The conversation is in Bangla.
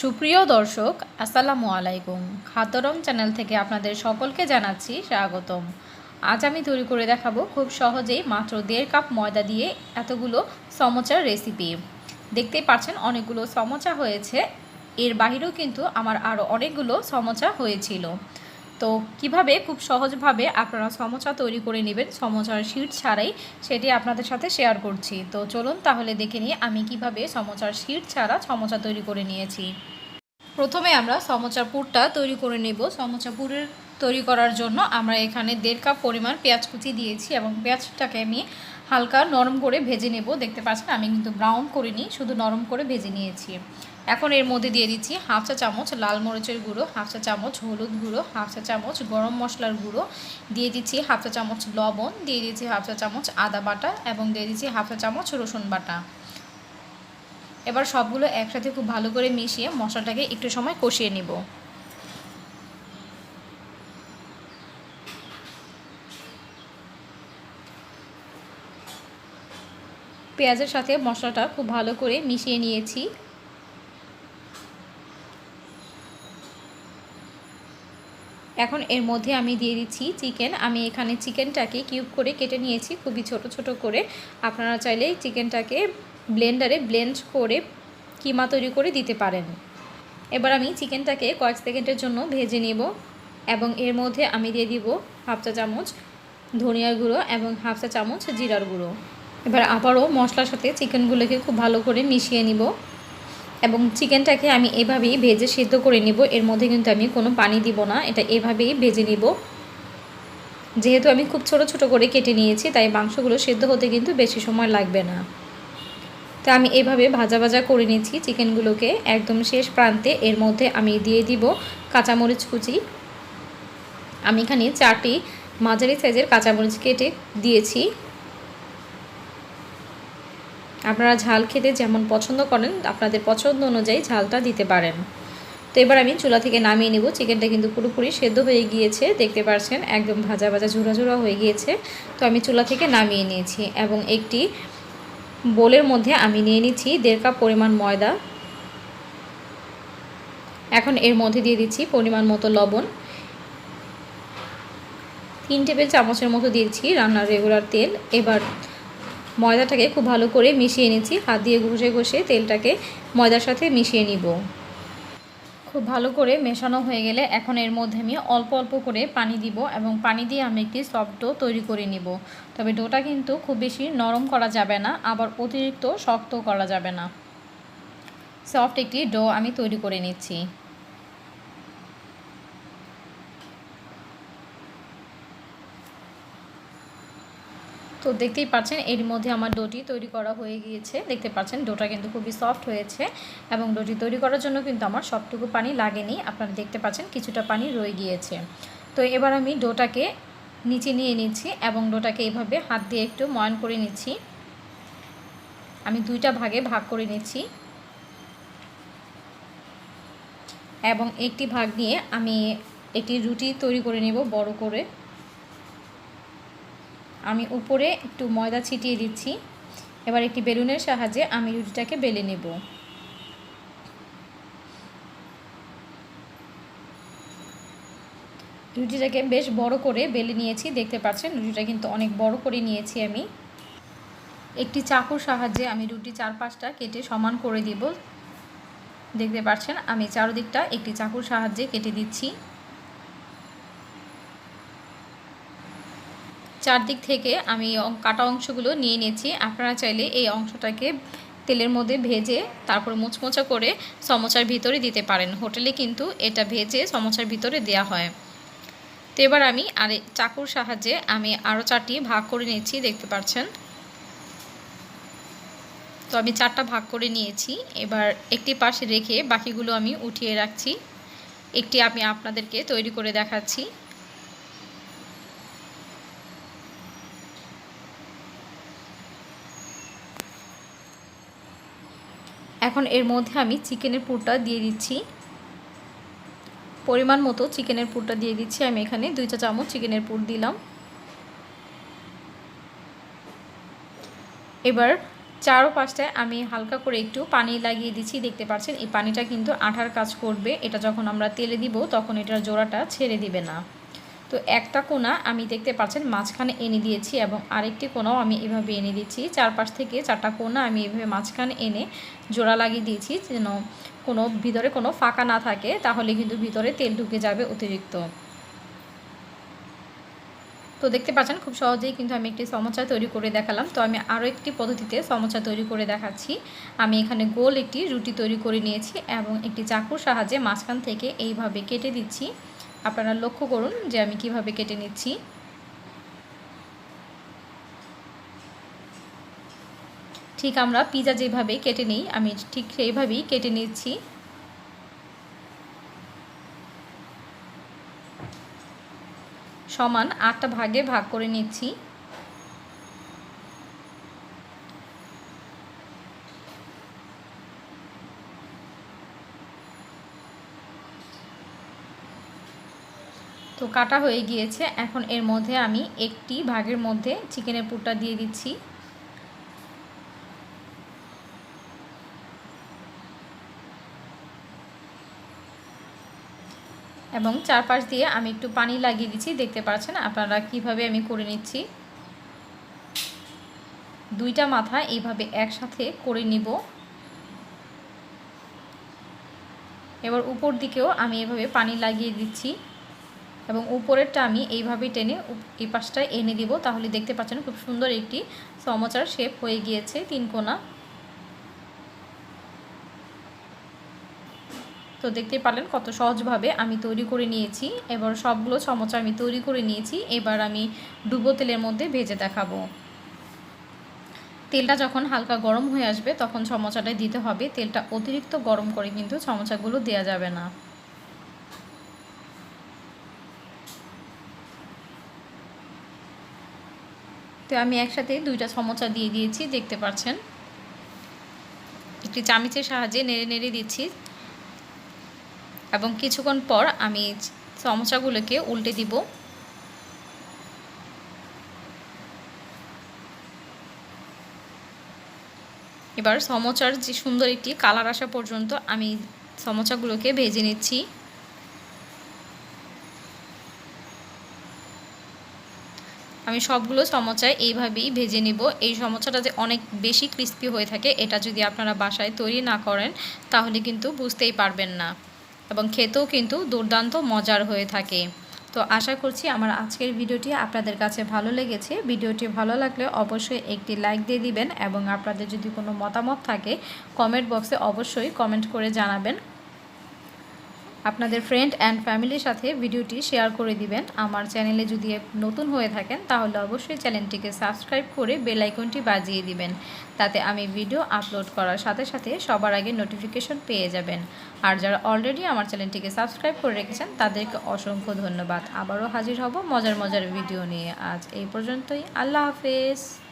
সুপ্রিয় দর্শক, আসসালামু আলাইকুম। খাদ্য রং চ্যানেল থেকে আপনাদের সকলকে জানাচ্ছি স্বাগতম। আজ আমি তৈরি করে দেখাবো খুব সহজেই মাত্র 1.5 কাপ ময়দা দিয়ে এতগুলো সমোচার রেসিপি। দেখতেই পাচ্ছেন অনেকগুলো সমোচা হয়েছে। এর বাহিরেও কিন্তু আমার আরও অনেকগুলো সমোচা হয়েছিল। তো কিভাবে খুব সহজভাবে আপনারা সমোচা তৈরি করে নেবেন সমোচার শিট ছাড়াই, সেটি আপনাদের সাথে শেয়ার করছি। তো চলুন তাহলে দেখে নিই আমি কিভাবে সমোচার শিট ছাড়া সমোচা তৈরি করে নিয়েছি। প্রথমে আমরা সমোচার পুরটা তৈরি করে নেব। সমোচা পুরের তৈরি করার জন্য আমরা এখানে 1.5 কাপ পরিমাণ পেঁয়াজ কুচি দিয়েছি এবং পেঁয়াজটাকে আমি হালকা নরম করে ভেজে নেব। দেখতে পাচ্ছেন আমি কিন্তু ব্রাউন করিনি, শুধু নরম করে ভেজে নিয়েছি। এখন এর মধ্যে দিয়ে দিচ্ছি হাফ চা চামচ লাল মরিচের গুঁড়ো, হাফ চা চামচ হলুদ গুঁড়ো, হাফ চা চামচ গরম মশলার গুঁড়ো, দিয়ে দিচ্ছি হাফ চা চামচ লবণ, দিয়ে দিচ্ছি হাফ চা চামচ আদা বাটা এবং দিয়ে দিচ্ছি হাফ চা চামচ রসুন বাটা। এবার সবগুলো একসাথে খুব ভালো করে মিশিয়ে মশলাটাকে একটু সময় কষিয়ে নিব। পেঁয়াজের সাথে মশলাটা খুব ভালো করে মিশিয়ে নিয়েছি। এখন এর মধ্যে আমি দিয়ে দিচ্ছি চিকেন। আমি এখানে চিকেনটাকে কিউব করে কেটে নিয়েছি, খুবই ছোট ছোট করে। আপনারা চাইলে চিকেনটাকে ব্লেন্ডারে ব্লেন্ড করে কিমা তৈরি করে দিতে পারেন। এবার আমি চিকেনটাকে কয়েক সেকেন্ডের জন্য ভেজে নেব এবং এর মধ্যে আমি দিয়ে দিব হাফ চা চামচ ধনিয়ার গুঁড়ো এবং হাফ চা চামচ জিরার গুঁড়ো। এবার আবারও মশলার সাথে চিকেনগুলোকে খুব ভালো করে মিশিয়ে নিব এবং চিকেনটাকে আমি এভাবেই ভেজে সিদ্ধ করে নিব। এর মধ্যে কিন্তু আমি কোনো পানি দিব না, এটা এভাবেই ভেজে নিব। যেহেতু আমি খুব ছোট ছোট করে কেটে নিয়েছি তাই মাংসগুলো সিদ্ধ হতে কিন্তু বেশি সময় লাগবে না। তো আমি এভাবে ভাজা ভাজা করে নিচ্ছি চিকেনগুলোকে। একদম শেষ প্রান্তে এর মধ্যে আমি দিয়ে দিব কাঁচামরিচ কুচি। আমি এখানে 4টি মাঝারি সাইজের কাঁচামরিচ কেটে দিয়েছি। আপনারা ঝাল খেতে যেমন পছন্দ করেন আপনাদের পছন্দ অনুযায়ী ঝালটা দিতে পারেন। তো এবার আমি চুলা থেকে নামিয়ে নেব। চিকেনটা কিন্তু পুরোপুরি সেদ্ধ হয়ে গিয়েছে, দেখতে পাচ্ছেন একদম ভাজা ভাজা ঝুরা ঝুরা হয়ে গিয়েছে। তো আমি চুলা থেকে নামিয়ে নিয়েছি এবং একটি বোলের মধ্যে আমি নিয়ে নিচ্ছি 1.5 কাপ পরিমাণ ময়দা। এখন এর মধ্যে দিয়ে দিচ্ছি পরিমাণ মতো লবণ, 3 টেবিল চামচের মতো দিয়েছি রান্নার রেগুলার তেল। এবার ময়দাটাকে খুব ভালো করে মিশিয়ে নিচ্ছি, হাত দিয়ে ঘষে ঘষে তেলটাকে ময়দার সাথে মিশিয়ে নিব। খুব ভালো করে মেশানো হয়ে গেলে এখন এর মধ্যে আমি অল্প অল্প করে পানি দিব এবং পানি দিয়ে আমি একটি সফট ডো তৈরি করে নিব। তবে ডোটা কিন্তু খুব বেশি নরম করা যাবে না, আবার অতিরিক্ত শক্ত করা যাবে না। সফট একটি ডো আমি তৈরি করে নিচ্ছি। তো দেখতেই পাচ্ছেন এর মধ্যে আমার ডোটি তৈরি করা হয়ে গিয়েছে। দেখতে পাচ্ছেন ডোটা কিন্তু খুবই সফট হয়েছে এবং ডোটি তৈরি করার জন্য কিন্তু আমার সবটুকু পানি লাগেনি। আপনারা দেখতে পাচ্ছেন কিছুটা পানি রয়ে গিয়েছে। তো এবার আমি ডোটাকে নিচে নিয়ে নিচ্ছি এবং ডোটাকে এভাবে হাত দিয়ে একটু ময়ান করে নিচ্ছি। আমি 2টা ভাগে ভাগ করে নিচ্ছি এবং একটি ভাগ নিয়ে আমি একটি রুটি তৈরি করে নেব বড় করে। আমি উপরে একটু ময়দা ছিটিয়ে দিচ্ছি। এবার একটি বেলুনের সাহায্যে আমি রুটিটাকে বেলে নেব। রুটিটাকে বেশ বড় করে বেলে নিয়েছি, দেখতে পাচ্ছেন রুটিটা কিন্তু অনেক বড় করে নিয়েছি আমি। একটি চাকুর সাহায্যে আমি রুটি 4-5টা কেটে সমান করে দিব। দেখতে পাচ্ছেন আমি চারদিকটা একটি চাকুর সাহায্যে কেটে দিচ্ছি। চারদিক থেকে আমি কাটা অংশগুলো নিয়ে নিয়েছি। আপনারা চাইলে এই অংশটাকে তেলের মধ্যে ভেজে তারপর মুচমোচা করে সমোচার ভিতরে দিতে পারেন। হোটেলে কিন্তু এটা ভেজে সমোচার ভিতরে দেওয়া হয়। তো এবার আমি চাকুর সাহায্যে আমি আরও 4টি ভাগ করে নিচ্ছি, দেখতে পাচ্ছেন। তো আমি 4টা ভাগ করে নিয়েছি। এবার একটি পাশে রেখে বাকিগুলো আমি উঠিয়ে রাখছি। একটি আমি আপনাদেরকে তৈরি করে দেখাচ্ছি। এখন এর মধ্যে আমি চিকেনের পুরটা দিয়ে দিচ্ছি। পরিমাণ মতো চিকেনের পুরটা দিয়ে দিচ্ছি। আমি এখানে 2 চা চামচ চিকেনের পুর দিলাম। এবার চারপাশটায় আমি হালকা করে একটু পানি লাগিয়ে দিচ্ছি। দেখতে পাচ্ছেন এই পানিটা কিন্তু আঠার কাজ করবে। এটা যখন আমরা তেলে দিব তখন এটার জোড়াটা ছেড়ে দিবে না। তো একটা কোনা আমি দেখতে পাচ্ছেন মাঝখানে এনে দিয়েছি এবং আরেকটি কোনাও আমি এভাবে এনে দিচ্ছি। চারপাশ থেকে 4টা কোনা আমি এভাবে মাঝখানে এনে জোড়া লাগিয়ে দিয়েছি, যেন ভিতরে কোনো ফাঁকা না থাকে, তাহলে কিন্তু ভিতরে তেল ঢুকে যাবে অতিরিক্ত। তো দেখতে পাচ্ছেন খুব সহজেই কিন্তু আমি একটি সমোচা তৈরি করে দেখালাম। তো আমি আরও একটি পদ্ধতিতে সমোচা তৈরি করে দেখাচ্ছি। আমি এখানে গোল একটি রুটি তৈরি করে নিয়েছি এবং একটি চাকুর সাহায্যে মাঝখান থেকে এইভাবে কেটে দিচ্ছি। আপনারা লক্ষ্য করুন যে আমি কিভাবে কেটে নিচ্ছি। ঠিক আমরা পিজা যেভাবে কেটে নিই, আমি ঠিক সেইভাবেই কেটে নিচ্ছি। সমান 8টা ভাগে ভাগ করে নিচ্ছি। তো কাটা হয়ে গিয়েছে। এখন এর মধ্যে আমি একটি ভাগের মধ্যে চিকেনের পুরটা দিয়ে দিচ্ছি। এবং চারপাশ দিয়ে আমি একটু পানি লাগিয়ে দিচ্ছি। দেখতে পাচ্ছেন আপনারা কিভাবে আমি করে নিচ্ছি। 2টা মাথা এইভাবে একসাথে করে নিব। এবার উপর দিকেও আমি এভাবে পানি লাগিয়ে দিচ্ছি এবং উপরেরটা আমি এইভাবে টেনে এই পাশটায় এনে দিব। তাহলে দেখতে পাচ্ছেন খুব সুন্দর একটি সমোচার শেপ হয়ে গিয়েছে 3 কোনা। তো দেখতে পারলেন কত সহজভাবে আমি তৈরি করে নিয়েছি। এবার সবগুলো সমোচা আমি তৈরি করে নিয়েছি। এবার আমি ডুবো তেলের মধ্যে ভেজে দেখাবো। তেলটা যখন হালকা গরম হয়ে আসবে তখন সমোচাটা দিতে হবে। তেলটা অতিরিক্ত গরম করে কিন্তু সমোচাগুলো দেওয়া যাবে না। তো আমি একসাথে 2টা সমোচা দিয়ে দিয়েছি, দেখতে পাচ্ছেন। একটি চামচের সাহায্যে নেড়ে নেড়ে দিচ্ছি এবং কিছুক্ষণ পর আমি সমোচাগুলোকে উল্টে দিব। এবার সমোচার যে সুন্দর একটি কালার আসা পর্যন্ত আমি সমোচাগুলোকে ভেজে নিচ্ছি। আমি সবগুলো সমোচা এইভাবেই ভেজে নিব। এই সমোচাটা যে অনেক বেশি ক্রিস্পি হয়ে থাকে, এটা যদি আপনারা বাসায় তৈরি না করেন তাহলে কিন্তু বুঝতেই পারবেন না এবং খেতেও কিন্তু দুর্দান্ত মজার হয়ে থাকে। তো আশা করছি আমার আজকের ভিডিওটি আপনাদের কাছে ভালো লেগেছে। ভিডিওটি ভালো লাগলে অবশ্যই একটি লাইক দিয়ে দিবেন এবং আপনাদের যদি কোনো মতামত থাকে কমেন্ট বক্সে অবশ্যই কমেন্ট করে জানাবেন। আপনাদের ফ্রেন্ড অ্যান্ড ফ্যামিলির সাথে ভিডিওটি শেয়ার করে দিবেন। আমার চ্যানেলে যদি নতুন হয়ে থাকেন তাহলে অবশ্যই চ্যানেলটিকে সাবস্ক্রাইব করে বেল আইকনটি বাজিয়ে দিবেন। তাতে আমি ভিডিও আপলোড করার সাথে সাথে সবার আগে নোটিফিকেশন পেয়ে যাবেন। আর যারা অলরেডি আমার চ্যানেলটিকে সাবস্ক্রাইব করে রেখেছেন তাদেরকে অসংখ্য ধন্যবাদ। আবারও হাজির হব মজার মজার ভিডিও নিয়ে। আজ এই পর্যন্তই। আল্লাহ হাফেজ।